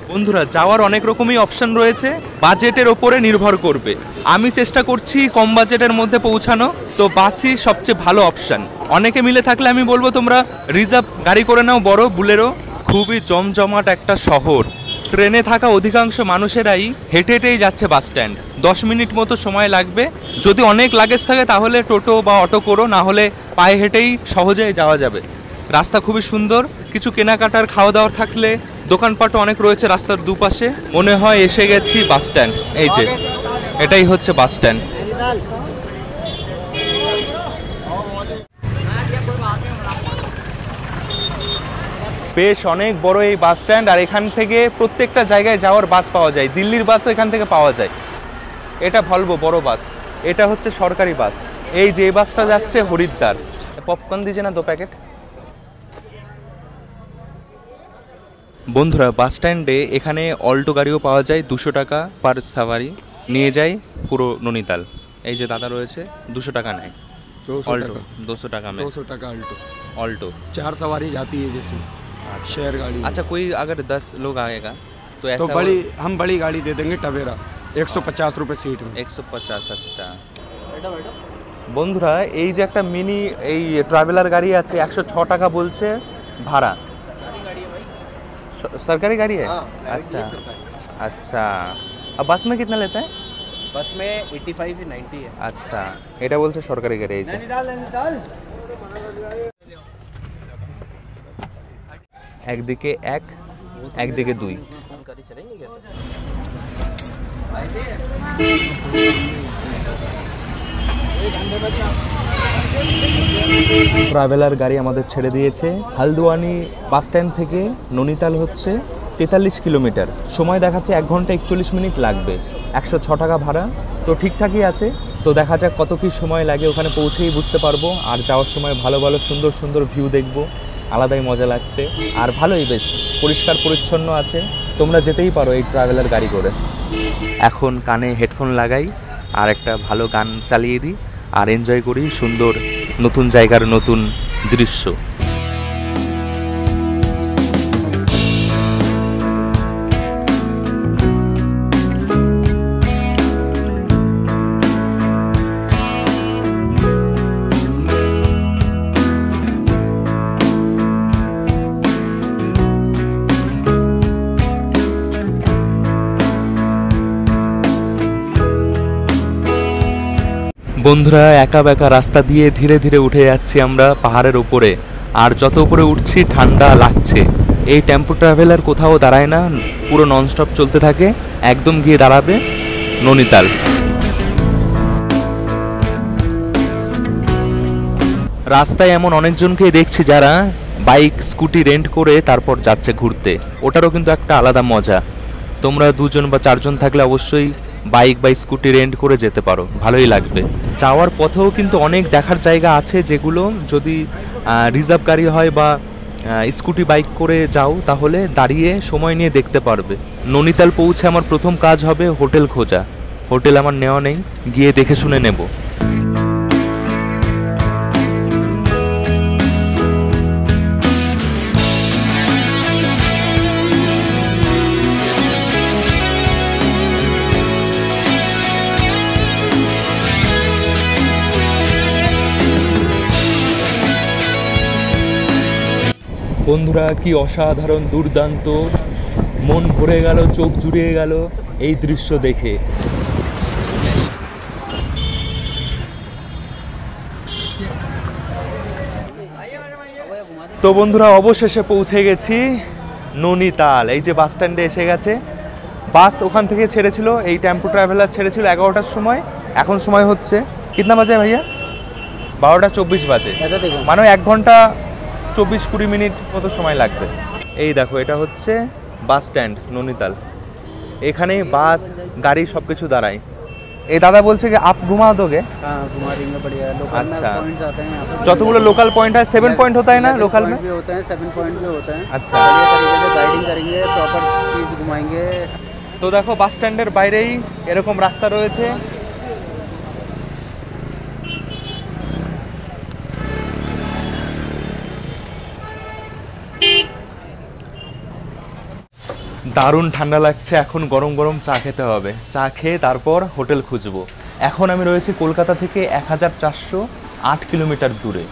বন্ধুরা যাওয়ার অনেক রকমই অপশন রয়েছে, বাজেটের ওপরে নির্ভর করবে। আমি চেষ্টা করছি কম বাজেটের মধ্যে পৌঁছানো, তো বাসই সবচেয়ে ভালো অপশন। অনেকে মিলে থাকলে আমি বলবো তোমরা রিজার্ভ গাড়ি করে নাও, বড় বুলেরো। খুবই জমজমাট একটা শহর। ট্রেনে থাকা অধিকাংশ মানুষেরাই হেঁটে হেঁটেই যাচ্ছে বাস স্ট্যান্ড। 10 মিনিট মতো সময় লাগবে। যদি অনেক লাগেজ থাকে তাহলে টোটো বা অটো করো, না হলে পায়ে হেঁটেই সহজেই যাওয়া যাবে। রাস্তা খুবই সুন্দর, কিছু কেনাকাটার খাওয়া দাওয়ার থাকলে দোকানপাটও অনেক রয়েছে রাস্তার দুপাশে। মনে হয় এসে গেছি বাস স্ট্যান্ড। এই যে এটাই হচ্ছে বাস স্ট্যান্ড। বেশ অনেক বড় এই বাস স্ট্যান্ড, আর এখান থেকে প্রত্যেকটা জায়গায় যাওয়ার বাস পাওয়া যায়। দিল্লির বাসও এখান থেকে পাওয়া যায়। এটা ভলভো বড় বাস, এটা হচ্ছে সরকারি বাস। এই যে বাসটা যাচ্ছে হরিদ্বার। পপকর্ন দিয়েছে না 2 প্যাকেট। বন্ধুরা বাস স্ট্যান্ডে এখানে অল্টো গাড়িও পাওয়া যায়, 200 টাকা পার সাওয়ারি নিয়ে যায় পুরো নৈনিতাল। এই যে দাদা রয়েছে, 200 টাকা নেয় অল্টো। 200 টাকা में 200 टका अल्टो। ऑल्टो 4 सवारी जाती है जिसमें शेयर गाड़ी। अच्छा, कोई अगर 10 लोग आएगा तो ऐसा तो बड़ी हम बड़ी गाड़ी दे देंगे टवेरा, 150 रुपये सीट में। 150। अच्छा বন্ধুরা, এই যে একটা মিনি এই ট্রাভেলার গাড়ি আছে, 106 টাকা বলছে ভাড়া। सरकारी गाड़ी है? अच्छा अच्छा। अब बस में कितना लेता है? बस में 85 से 90 है। अच्छा, এটা বলছে সরকারি গাড়ি। এই যে একদিকে 1 একদিকে 2। गाड़ी चलेंगे कैसे? ট্রাভেলার গাড়ি আমাদের ছেড়ে দিয়েছে। হালদোয়ানি বাস স্ট্যান্ড থেকে নৈনিতাল হচ্ছে 43 কিলোমিটার। সময় দেখাচ্ছে 1 ঘন্টা 41 মিনিট লাগবে। 106 টাকা ভাড়া, তো ঠিকঠাকই আছে। তো দেখা যাক কত কি সময় লাগে, ওখানে পৌঁছেই বুঝতে পারবো। আর যাওয়ার সময় ভালো ভালো সুন্দর সুন্দর ভিউ দেখবো, আলাদাই মজা লাগছে। আর ভালোই, বেশ পরিষ্কার পরিচ্ছন্ন আছে। তোমরা যেতেই পারো এই ট্রাভেলার গাড়ি করে। এখন কানে হেডফোন লাগাই আর একটা ভালো গান চালিয়ে দিই আর এনজয় করি সুন্দর নতুন জায়গার নতুন দৃশ্য। বন্ধুরা, একা বেকা রাস্তা দিয়ে ধীরে ধীরে উঠে যাচ্ছি আমরা পাহাড়ের উপরে। আর যত উপরে উঠছি ঠান্ডা লাগছে। এই টেম্পো ট্রাভেলার কোথাও দাঁড়ায় না, পুরো ননস্টপ চলতে থাকে, একদম গিয়ে দাঁড়াবে নৈনিতাল। রাস্তায় এমন অনেকজনকেই দেখছি যারা বাইক স্কুটি রেন্ট করে তারপর যাচ্ছে ঘুরতে। ওটারও কিন্তু একটা আলাদা মজা। তোমরা 2 জন বা 4 জন থাকলে অবশ্যই বাইক বা স্কুটি রেন্ট করে যেতে পারো, ভালোই লাগবে। যাওয়ার পথেও কিন্তু অনেক দেখার জায়গা আছে, যেগুলো যদি রিজার্ভ গাড়ি হয় বা স্কুটি বাইক করে যাও তাহলে দাঁড়িয়ে সময় নিয়ে দেখতে পারবে। নৈনিতাল পৌঁছে আমার প্রথম কাজ হবে হোটেল খোঁজা। হোটেল আমার নেওয়া নেই, গিয়ে দেখে শুনে নেব। বন্ধুরা, কি অসাধারণ, দুর্দান্ত, মন ভরে গেল, চোখ জুড়িয়ে গেল এই দৃশ্য দেখে। তো বন্ধুরা, অবশেষে পৌঁছে গেছি নৈনিতাল। এই যে বাস স্ট্যান্ডে এসে গেছে। বাস ওখান থেকে ছেড়েছিল, এই টেম্পো ট্রাভেলার ছেড়েছিল 11টার সময়। এখন সময় হচ্ছে কিতনা বাজে ভাইয়া? 12:24 বাজে। মানে 1 ঘন্টা 24-20 মিনিট মতো সময় লাগবে। এই দেখো, এটা হচ্ছে বাস স্ট্যান্ড নৈনিতাল। এখানে বাস গাড়ি সব কিছু দাঁড়ায়। এই দাদা বলছে যে আপ ঘুমা दोगे? हाँ, घुमा देंगे बढ़िया। लोकल अच्छा। पॉइंट्स आते हैं यहाँ पे। যতগুলো লোকাল पॉइंट है, 7 पॉइंट होता है ना लोकल में? भी होते हैं, 7 पॉइंट भी होते हैं। अच्छा। बढ़िया तरीके से गाइडिंग करेंगे, प्रॉपर चीज़ घुमाएंगे। তো দেখো, বাস স্ট্যান্ডের বাইরেই এরকম রাস্তা রয়েছে। দারুণ ঠান্ডা লাগছে। এখন গরম গরম চা খেতে হবে। চা খেয়ে তারপর হোটেল খুঁজবো। এখন আমি রয়েছি কলকাতা থেকে 1408 কিলোমিটার দূরে।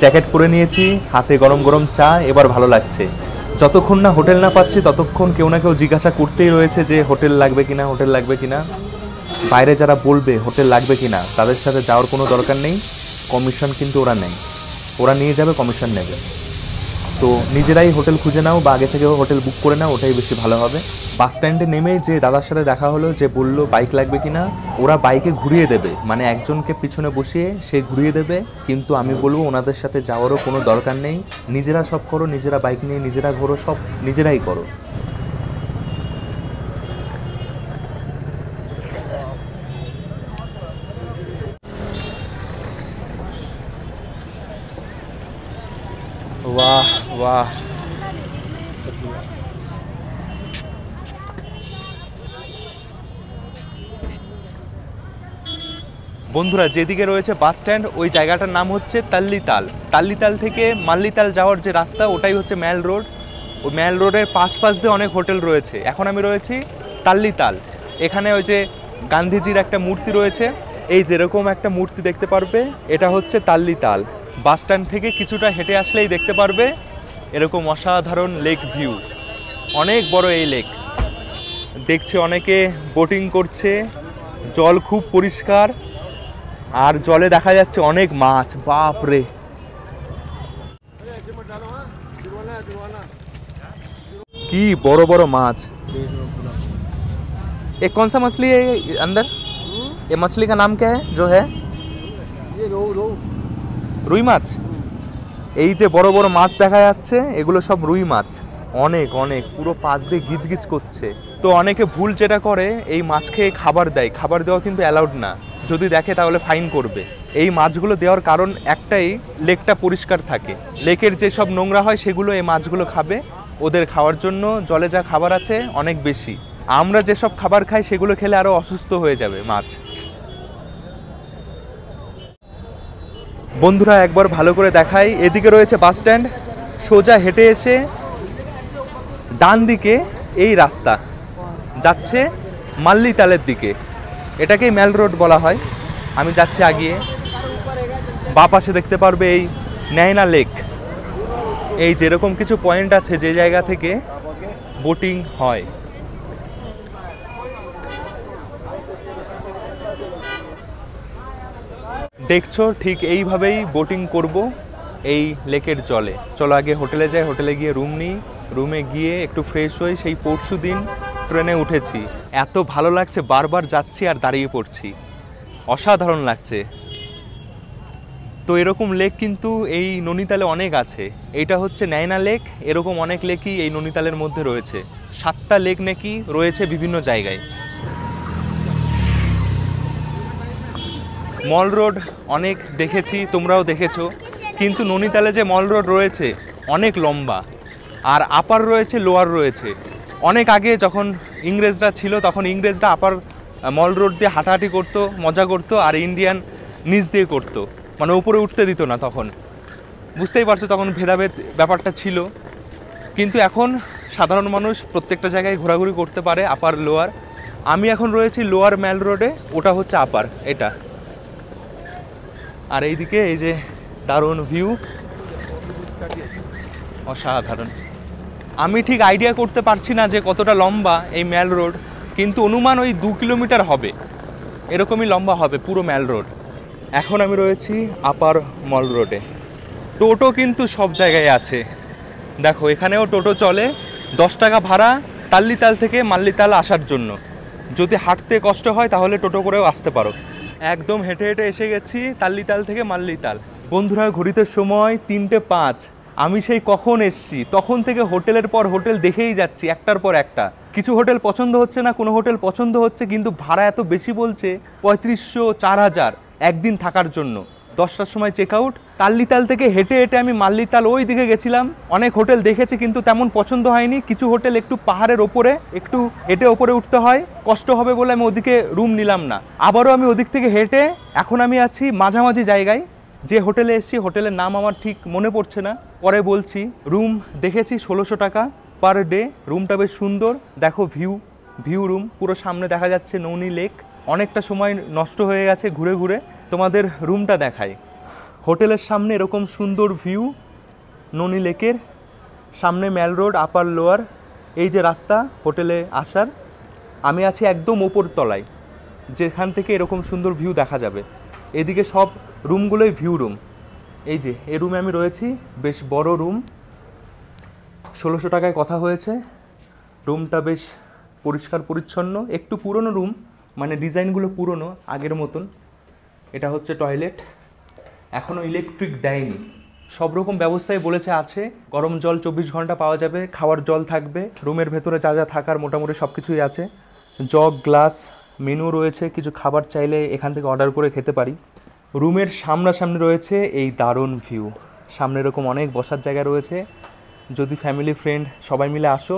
জ্যাকেট পরে নিয়েছি, হাতে গরম গরম চা, এবার ভালো লাগছে। যতক্ষণ না হোটেল না পাচ্ছি ততক্ষণ কেউ না কেউ জিজ্ঞাসা করতেই রয়েছে যে হোটেল লাগবে কিনা, হোটেল লাগবে কিনা। বাইরে যারা বলবে হোটেল লাগবে কি না তাদের সাথে যাওয়ার কোনো দরকার নেই, কমিশন কিন্তু ওরা নেয়, ওরা নিয়ে যাবে, কমিশন নেবে। তো নিজেরাই হোটেল খুঁজে নাও বা আগে থেকে হোটেল বুক করে নাও, ওটাই বেশি ভালো হবে। বাস স্ট্যান্ডে নেমে যে দাদার সাথে দেখা হলো, যে বললো বাইক লাগবে কি না, ওরা বাইকে ঘুরিয়ে দেবে, মানে একজনকে পিছনে বসিয়ে সে ঘুরিয়ে দেবে। কিন্তু আমি বলবো ওনাদের সাথে যাওয়ারও কোনো দরকার নেই, নিজেরা সব করো, নিজেরা বাইক নিয়ে নিজেরা ঘোরো, সব নিজেরাই করো। वाह वाह, বন্ধুরা যেদিকে রয়েছে বাস স্ট্যান্ড ওই জায়গাটার নাম হচ্ছে তাল্লিতাল। তাল্লিতাল থেকে মাল্লিতাল যাওয়ার যে রাস্তা ওটাই হচ্ছে ম্যাল রোড। ওই ম্যাল রোডের পাশ দিয়ে অনেক হোটেল রয়েছে। এখন আমি রয়েছি তাল্লিতাল। এখানে ওই যে গান্ধীজির একটা মূর্তি রয়েছে, এই যেরকম একটা মূর্তি দেখতে পারবে, এটা হচ্ছে তাল্লিতাল। বাস স্ট্যান্ড থেকে কিছুটা হেঁটে আসলেই দেখতে পারবে এরকম অসাধারণ লেক ভিউ। অনেক বড় এই লেক, দেখছে অনেকে বোটিং করছে, জল খুব পরিষ্কার, আর জলে দেখা যাচ্ছে অনেক মাছ। বাপ রে, কি বড় বড় মাছ। ये कौन सा मछली है ये अंदर? ये मछली का नाम क्या है जो है? ये রুই মাছ। এই যে বড় বড় মাছ দেখা যাচ্ছে এগুলো সব রুই মাছ। অনেক অনেক, পুরো পাশ দিয়ে গিজ গিজ করছে। তো অনেকে ভুল যেটা করে, এই মাছ খেয়ে খাবার দেয়। খাবার দেওয়া কিন্তু অ্যালাউড না, যদি দেখে তাহলে ফাইন করবে। এই মাছগুলো দেওয়ার কারণ একটাই, লেকটা পরিষ্কার থাকে। লেকের যেসব নোংরা হয় সেগুলো এই মাছগুলো খাবে। ওদের খাওয়ার জন্য জলে যা খাবার আছে অনেক বেশি। আমরা যেসব খাবার খাই সেগুলো খেলে আরও অসুস্থ হয়ে যাবে মাছ। বন্ধুরা একবার ভালো করে দেখাই, এদিকে রয়েছে বাস স্ট্যান্ড, সোজা হেঁটে এসে ডান দিকে এই রাস্তা যাচ্ছে মাল্লিতালের দিকে, এটাকেই ম্যাল রোড বলা হয়। আমি যাচ্ছি আগিয়ে, বাঁ পাশে দেখতে পারবে এই নাইনা লেক। এই যেরকম কিছু পয়েন্ট আছে যে জায়গা থেকে বোটিং হয়। দেখছো ঠিক এইভাবেই বোটিং করব এই লেকের জলে। চলো আগে হোটেলে যাই, হোটেলে গিয়ে রুম নিই, রুমে গিয়ে একটু ফ্রেশ হই। সেই পরশু দিন ট্রেনে উঠেছি, এত ভালো লাগছে, বারবার যাচ্ছি আর দাঁড়িয়ে পড়ছি, অসাধারণ লাগছে। তো এরকম লেক কিন্তু এই ননিতালে অনেক আছে। এইটা হচ্ছে নাইনা লেক, এরকম অনেক লেকই এই ননিতালের মধ্যে রয়েছে। 7টা লেক নাকি রয়েছে বিভিন্ন জায়গায়। মল রোড অনেক দেখেছি, তোমরাও দেখেছো, কিন্তু ননিতালে যে মল রোড রয়েছে অনেক লম্বা, আর আপার রয়েছে, লোয়ার রয়েছে। অনেক আগে যখন ইংরেজরা ছিল তখন ইংরেজরা আপার মল রোড দিয়ে হাঁটাহাঁটি করতো, মজা করতো, আর ইন্ডিয়ান নিচ দিয়ে করতো, মানে উপরে উঠতে দিত না। তখন বুঝতেই পারছো তখন ভেদাভেদ ব্যাপারটা ছিল। কিন্তু এখন সাধারণ মানুষ প্রত্যেকটা জায়গায় ঘোরাঘুরি করতে পারে, আপার লোয়ার। আমি এখন রয়েছি লোয়ার ম্যাল রোডে, ওটা হচ্ছে আপার এটা। আর এইদিকে এই যে দারুণ ভিউ, অসাধারণ। আমি ঠিক আইডিয়া করতে পারছি না যে কতটা লম্বা এই ম্যাল রোড, কিন্তু অনুমান ওই 2 কিলোমিটার হবে, এরকমই লম্বা হবে পুরো ম্যাল রোড। এখন আমি রয়েছি আপার মল রোডে। টোটো কিন্তু সব জায়গায় আছে, দেখো এখানেও টোটো চলে। 10 টাকা ভাড়া তাল্লিতাল থেকে মাল্লিতাল আসার জন্য। যদি হাঁটতে কষ্ট হয় তাহলে টোটো করেও আসতে পারো। একদম হেঁটে হেঁটে এসে গেছি তাল্লিতাল থেকে মাল্লিতাল। বন্ধুরা ঘড়িতে সময় 3:05। আমি সেই কখন এসছি, তখন থেকে হোটেলের পর হোটেল দেখেই যাচ্ছি, একটার পর একটা। কিছু হোটেল পছন্দ হচ্ছে না, কোনো হোটেল পছন্দ হচ্ছে, কিন্তু ভাড়া এত বেশি বলছে, 3500, 4000 একদিন থাকার জন্য। 10টার সময় চেক আউট। তাল্লিতাল থেকে হেঁটে হেঁটে আমি মাল্লিতাল ওই দিকে গেছিলাম, অনেক হোটেল দেখেছি কিন্তু তেমন পছন্দ হয়নি। কিছু হোটেল একটু পাহাড়ের ওপরে, একটু হেঁটে ওপরে উঠতে হয়, কষ্ট হবে বলে আমি ওদিকে রুম নিলাম না। আবারও আমি ওদিক থেকে হেঁটে এখন আমি আছি মাঝামাঝি জায়গায়। যে হোটেলে এসেছি হোটেলের নাম আমার ঠিক মনে পড়ছে না, পরে বলছি। রুম দেখেছি 1600 টাকা পার ডে। রুমটা বেশ সুন্দর, দেখো ভিউ রুম, পুরো সামনে দেখা যাচ্ছে ননি লেক। অনেকটা সময় নষ্ট হয়ে গেছে ঘুরে ঘুরে, তোমাদের রুমটা দেখাই। হোটেলের সামনে এরকম সুন্দর ভিউ, ননি লেকের সামনে ম্যাল রোড, আপার লোয়ার, এই যে রাস্তা হোটেলে আসার। আমি আছি একদম ওপর তলায়, যেখান থেকে এরকম সুন্দর ভিউ দেখা যাবে। এদিকে সব রুমগুলোই ভিউ রুম। এই যে এই রুমে আমি রয়েছি, বেশ বড় রুম, 1600 টাকায় কথা হয়েছে। রুমটা বেশ পরিষ্কার পরিচ্ছন্ন, একটু পুরনো রুম, মানে ডিজাইনগুলো পুরনো আগের মতন। এটা হচ্ছে টয়লেট, এখনও ইলেকট্রিক দেয়নি। সব রকম ব্যবস্থাই বলেছে আছে, গরম জল 24 ঘন্টা পাওয়া যাবে, খাওয়ার জল থাকবে, রুমের ভেতরে যা যা থাকার মোটামুটি সব কিছুই আছে। জগ, গ্লাস, মেনু রয়েছে, কিছু খাবার চাইলে এখান থেকে অর্ডার করে খেতে পারি। রুমের সামনাসামনি রয়েছে এই দারুণ ভিউ, সামনে এরকম অনেক বসার জায়গা রয়েছে। যদি ফ্যামিলি ফ্রেন্ড সবাই মিলে আসো,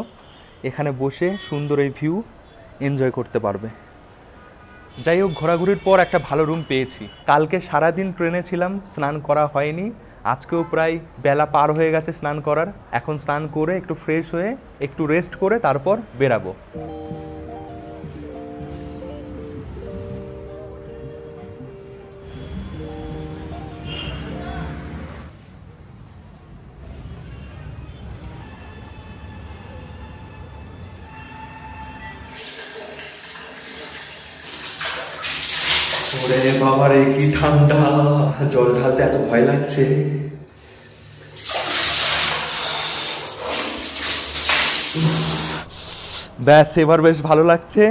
এখানে বসে সুন্দর এই ভিউ এনজয় করতে পারবে। যাই হোক, ঘোরাঘুরির পর একটা ভালো রুম পেয়েছি। কালকে সারাদিন ট্রেনে ছিলাম, স্নান করা হয়নি। আজকেও প্রায় বেলা পার হয়ে গেছে স্নান করার। এখন স্নান করে একটু ফ্রেশ হয়ে একটু রেস্ট করে তারপর বেরাবো। ওরে বাবা রে, কি ঠান্ডা, জল ঢালতে এত ভয় লাগছে। ব্যাস, এবার বেশ ভালো লাগছে।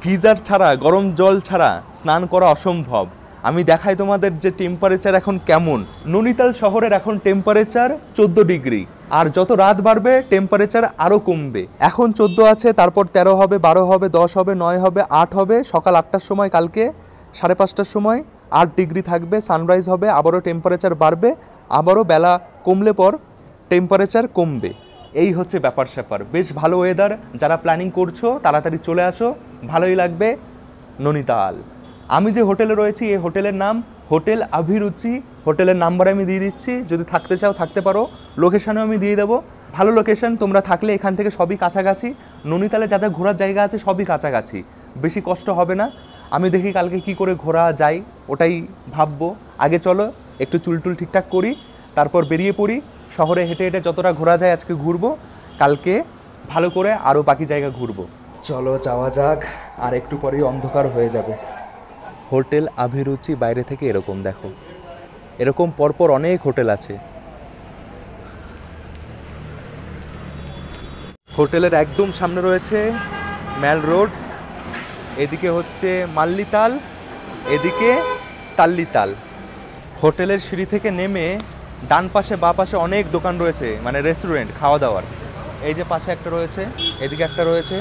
গিজার ছাড়া, গরম জল ছাড়া স্নান করা অসম্ভব। আমি দেখাই তোমাদের যে টেম্পারেচার এখন কেমন। নৈনিতাল শহরের এখন টেম্পারেচার 14 ডিগ্রি, আর যত রাত বাড়বে টেম্পারেচার আরও কমবে। এখন 14 আছে, তারপর 13 হবে, 12 হবে, 10 হবে, 9 হবে, 8 হবে। সকাল 8টার সময় কালকে 5:30টার সময় 8 ডিগ্রি থাকবে, সানরাইজ হবে, আবারও টেম্পারেচার বাড়বে, আবারও বেলা কমলে পর টেম্পারেচার কমবে। এই হচ্ছে ব্যাপার স্যাপার। বেশ ভালো ওয়েদার, যারা প্ল্যানিং করছো তাড়াতাড়ি চলে আসো, ভালোই লাগবে নৈনিতাল। আমি যে হোটেলে রয়েছি এই হোটেলের নাম হোটেল অভিরুচি। হোটেলের নাম্বার আমি দিয়ে দিচ্ছি, যদি থাকতে চাও থাকতে পারো, লোকেশানও আমি দিয়ে দেবো। ভালো লোকেশন, তোমরা থাকলে এখান থেকে সবই কাছাকাছি। নৈনিতালে যা যা ঘোরার জায়গা আছে সবই কাছাকাছি, বেশি কষ্ট হবে না। আমি দেখি কালকে কি করে ঘোরা যায়, ওটাই ভাববো। আগে চলো একটু চুলটুল ঠিকঠাক করি, তারপর বেরিয়ে পড়ি। শহরে হেঁটে হেঁটে যতটা ঘোরা যায় আজকে ঘুরবো, কালকে ভালো করে আরও বাকি জায়গা ঘুরবো। চলো যাওয়া যাক, আর একটু পরেই অন্ধকার হয়ে যাবে। হোটেল অভিরুচি বাইরে থেকে এরকম দেখো, এরকম পরপর অনেক হোটেল আছে। হোটেলের একদম সামনে রয়েছে ম্যাল রোড, এদিকে হচ্ছে মাল্লিতাল, এদিকে তাল্লিতাল। হোটেলের সিঁড়ি থেকে নেমে ডান পাশে বা পাশে অনেক দোকান রয়েছে, মানে রেস্টুরেন্ট, খাওয়া দাওয়ার। এই যে পাশে একটা রয়েছে, এদিকে একটা রয়েছে।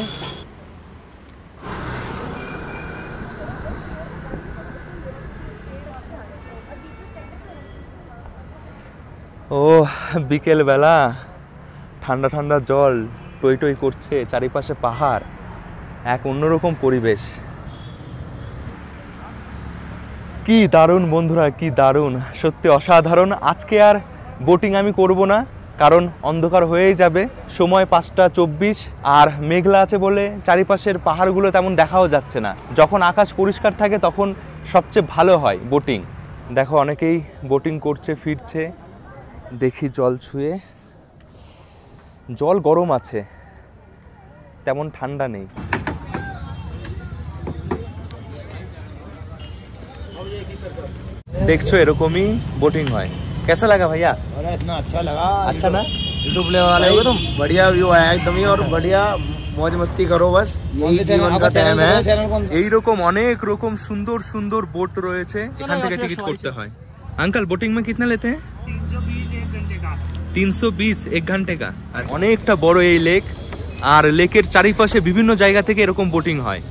ও বিকেল বেলা, ঠান্ডা ঠান্ডা জল টই টই করছে, চারিপাশে পাহাড়, এক অন্যরকম পরিবেশ। কি দারুণ বন্ধুরা, কি দারুণ, সত্যি অসাধারণ। আজকে আর বোটিং আমি করব না, কারণ অন্ধকার হয়েই যাবে। সময় 5টা 24, আর মেঘলা আছে বলে চারিপাশের পাহাড়গুলো তেমন দেখাও যাচ্ছে না। যখন আকাশ পরিষ্কার থাকে তখন সবচেয়ে ভালো হয় বোটিং। দেখো অনেকেই বোটিং করছে, ফিরছে। দেখি জল ছুঁয়ে, জল গরম আছে, তেমন ঠান্ডা নেই। देखो এরকমই বোটিং হয়। कैसा लगा भैया? अरे इतना अच्छा लगा। अच्छा ना? यूट्यूब ले वाले हो तुम, बढ़िया व्यू आया एकदम ही, और बढ़िया मौज मस्ती करो, बस यही जीवन का टाइम है। এই রকম অনেক রকম সুন্দর সুন্দর বোট রয়েছে, এখান থেকে টিকিট করতে হয়। अंकल बोटिंग में कितना लेते हैं? 320 एक घंटे का। আর অনেকটা বড় এই লেক, আর লেকের চারিপাশে বিভিন্ন জায়গা থেকে এরকম বোটিং হয়।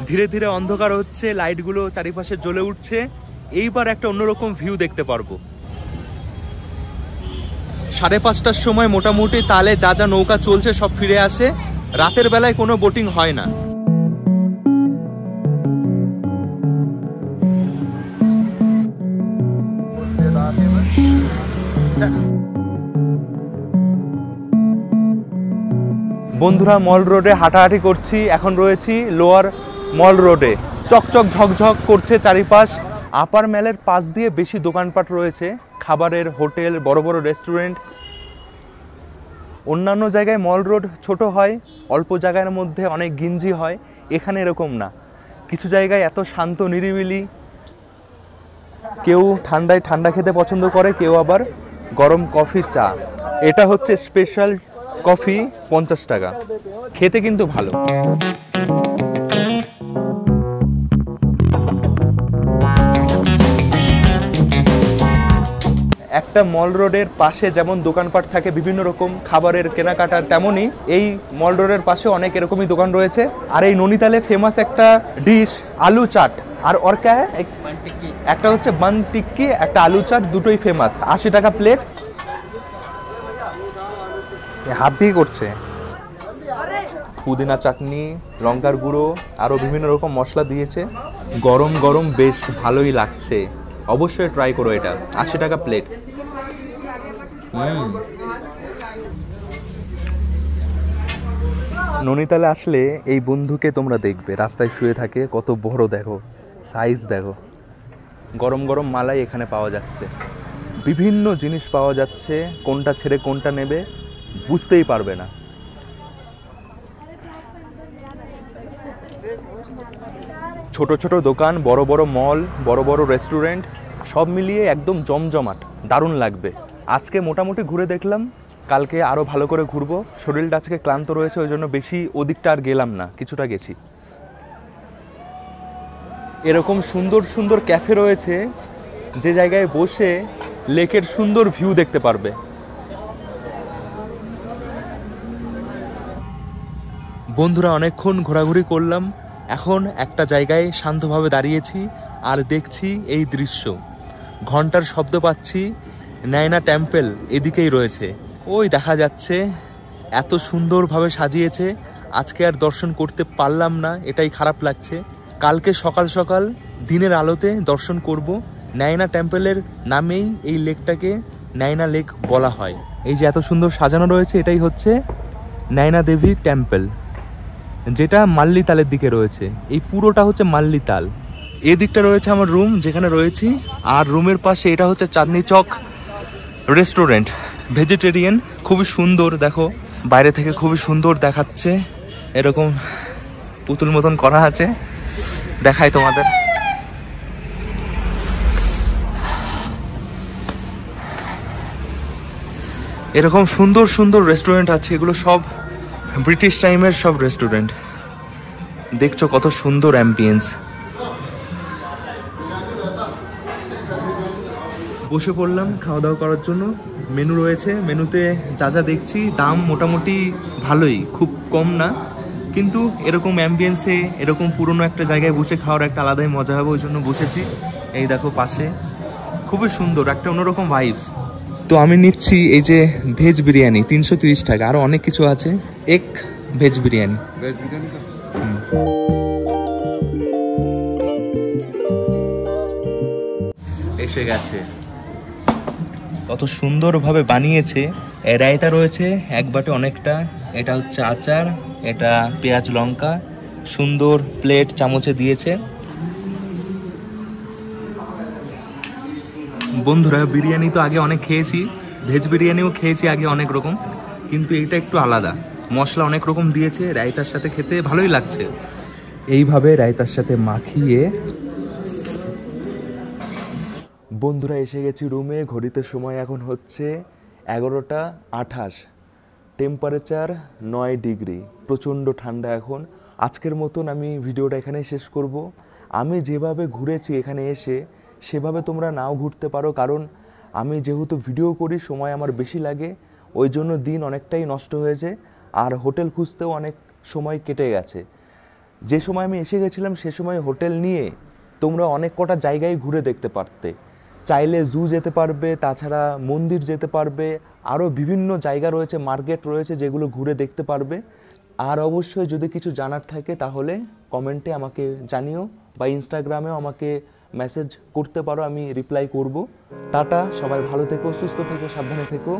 ধীরে ধীরে অন্ধকার হচ্ছে, লাইটগুলো চারিপাশে জ্বলে উঠছে। এইবার একটা অন্যরকম ভিউ দেখতে পারবো। 5:30টার সময় মোটামুটি তালে যা যা নৌকা চলছে সব ফিরে আসে। রাতের বেলায় কোনো বোটিং হয় না। বন্ধুরা, মল রোডে হাঁটাহাঁটি করছি, এখন রয়েছি লোয়ার মল রোডে। চকচক ঝকঝক করছে চারিপাশ। আপার ম্যালের পাশ দিয়ে বেশি দোকানপাট রয়েছে, খাবারের হোটেল, বড় বড় রেস্টুরেন্ট। অন্যান্য জায়গায় মল রোড ছোট হয়, অল্প জায়গার মধ্যে অনেক গিঞ্জি হয়, এখানে এরকম না। কিছু জায়গায় এত শান্ত নিরিবিলি, কেউ ঠান্ডায় ঠান্ডা খেতে পছন্দ করে, কেউ আবার গরম কফি চা। এটা হচ্ছে স্পেশাল কফি, 50 টাকা, খেতে কিন্তু ভালো। একটা মল রোডের পাশে যেমন দোকানপাট থাকে বিভিন্ন রকম খাবারের কেনাকাটার, তেমনই এই মল রোডের পাশে অনেক এরকমই দোকান রয়েছে। আর এই ননিতালে ফেমাস একটা ডিশ আলু চাট, আর ওরকা একটা হচ্ছে বান টিক্কি, একটা আলু চাট, দুটোই ফেমাস, 80 টাকা প্লেট। হাত দিয়ে করছে। পুদিনা চাটনি, লঙ্কার গুঁড়ো, আরও বিভিন্ন রকম মশলা দিয়েছে। গরম গরম বেশ ভালোই লাগছে, অবশ্যই ট্রাই করো এটা, 80 টাকা প্লেট। ননিতালে আসলে এই বন্ধুকে তোমরা দেখবে, রাস্তায় শুয়ে থাকে, কত বড় দেখো, সাইজ দেখো। গরম গরম মালাই এখানে পাওয়া যাচ্ছে, বিভিন্ন জিনিস পাওয়া যাচ্ছে, কোনটা ছেড়ে কোনটা নেবে বুঝতেই পারবে না। ছোট ছোট দোকান, বড় বড় মল, বড় বড় রেস্টুরেন্ট, সব মিলিয়ে একদম জমজমাট, দারুণ লাগবে। আজকে মোটামুটি ঘুরে দেখলাম, কালকে আরও ভালো করে ঘুরবো। শরীরটা আজকে ক্লান্ত রয়েছে, ওই জন্য বেশি ওদিকটা আর গেলাম না, কিছুটা গেছি। এরকম সুন্দর সুন্দর ক্যাফে রয়েছে যে জায়গায় বসে লেকের সুন্দর ভিউ দেখতে পারবে। বন্ধুরা, অনেকক্ষণ ঘোরাঘুরি করলাম, এখন একটা জায়গায় শান্তভাবে দাঁড়িয়েছি আর দেখছি এই দৃশ্য। ঘন্টার শব্দ পাচ্ছি, নায়না টেম্পল এদিকেই রয়েছে, ওই দেখা যাচ্ছে। এত সুন্দরভাবে সাজিয়েছে, আজকে আর দর্শন করতে পারলাম না, এটাই খারাপ লাগছে। কালকে সকাল সকাল দিনের আলোতে দর্শন করব। নায়না টেম্পলের নামেই এই লেকটাকে নায়না লেক বলা হয়। এই যে এত সুন্দর সাজানো রয়েছে, এটাই হচ্ছে নায়না দেবী টেম্পল, যেটা মাল্লিতালের দিকে রয়েছে। এই পুরোটা হচ্ছে মাল্লিতাল। এদিকটা রয়েছে আমার রুম, যেখানে রয়েছি, আর রুমের পাশে এটা হচ্ছে চাঁদনি চক রেস্টুরেন্ট, ভেজিটেরিয়ান, খুবই সুন্দর। দেখো বাইরে থেকে খুবই সুন্দর দেখাচ্ছে, এরকম পুতুল মতন করা আছে, দেখাই তোমাদের। এরকম সুন্দর সুন্দর রেস্টুরেন্ট আছে, এগুলো সব ব্রিটিশ টাইমের সব রেস্টুরেন্ট। দেখছো কত সুন্দর অ্যাম্বিয়েন্স। বসে পড়লাম খাওয়া দাওয়া করার জন্য। মেনু রয়েছে, মেনুতে যা যা দেখছি দাম মোটামুটি ভালোই, খুব কম না, কিন্তু এরকম অ্যাম্বিয়েন্সে এরকম পুরনো একটা জায়গায় বসে খাওয়ার একটা আলাদাই মজা হবে, ওই জন্য বসেছি। এই দেখো পাশে খুবই সুন্দর, একটা অন্যরকম ভাইবস। তো আমি নিচ্ছি এই যে ভেজ বিরিয়ানি, 330 টাকা, আরও অনেক কিছু আছে। এক ভেজ বিরিয়ানি। এসে গেছে, কত সুন্দরভাবে বানিয়েছে। রায়তা রয়েছে এক বাটে অনেকটা, এটা হচ্ছে আচার, এটা পেঁয়াজ লঙ্কা, সুন্দর প্লেট চামচে দিয়েছে। বন্ধুরা, বিরিয়ানি তো আগে অনেক খেয়েছি, ভেজ বিরিয়ানিও খেয়েছি আগে অনেক রকম, কিন্তু এইটা একটু আলাদা, মশলা অনেক রকম দিয়েছে, রায়তার সাথে খেতে ভালোই লাগছে। এইভাবে রায়তার সাথে মাখিয়ে বন্ধুরা এসে গেছি রুমে। ঘড়িতে সময় এখন হচ্ছে 11টা 28, টেম্পারেচার 9 ডিগ্রি, প্রচণ্ড ঠান্ডা এখন। আজকের মতন আমি ভিডিওটা এখানেই শেষ করব। আমি যেভাবে ঘুরেছি এখানে এসে, সেভাবে তোমরা নাও ঘুরতে পারো, কারণ আমি যেহেতু ভিডিও করি সময় আমার বেশি লাগে, ওই জন্য দিন অনেকটাই নষ্ট হয়েছে, আর হোটেল খুঁজতেও অনেক সময় কেটে গেছে। যে সময় আমি এসে গেছিলাম সে সময় হোটেল নিয়ে তোমরা অনেক কটা জায়গায় ঘুরে দেখতে পারতে। চাইলে জু যেতে পারবে, তাছাড়া মন্দির যেতে পারবে, আরও বিভিন্ন জায়গা রয়েছে, মার্কেট রয়েছে, যেগুলো ঘুরে দেখতে পারবে। আর অবশ্যই যদি কিছু জানার থাকে তাহলে কমেন্টে আমাকে জানিও, বা ইনস্টাগ্রামেও আমাকে মেসেজ করতে পারো, আমি রিপ্লাই করব। টাটা, সবাই ভালো থেকো, সুস্থ থেকো, সাবধানে থেকো,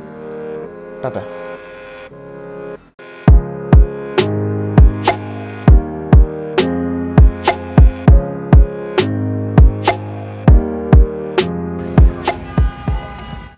টাটা।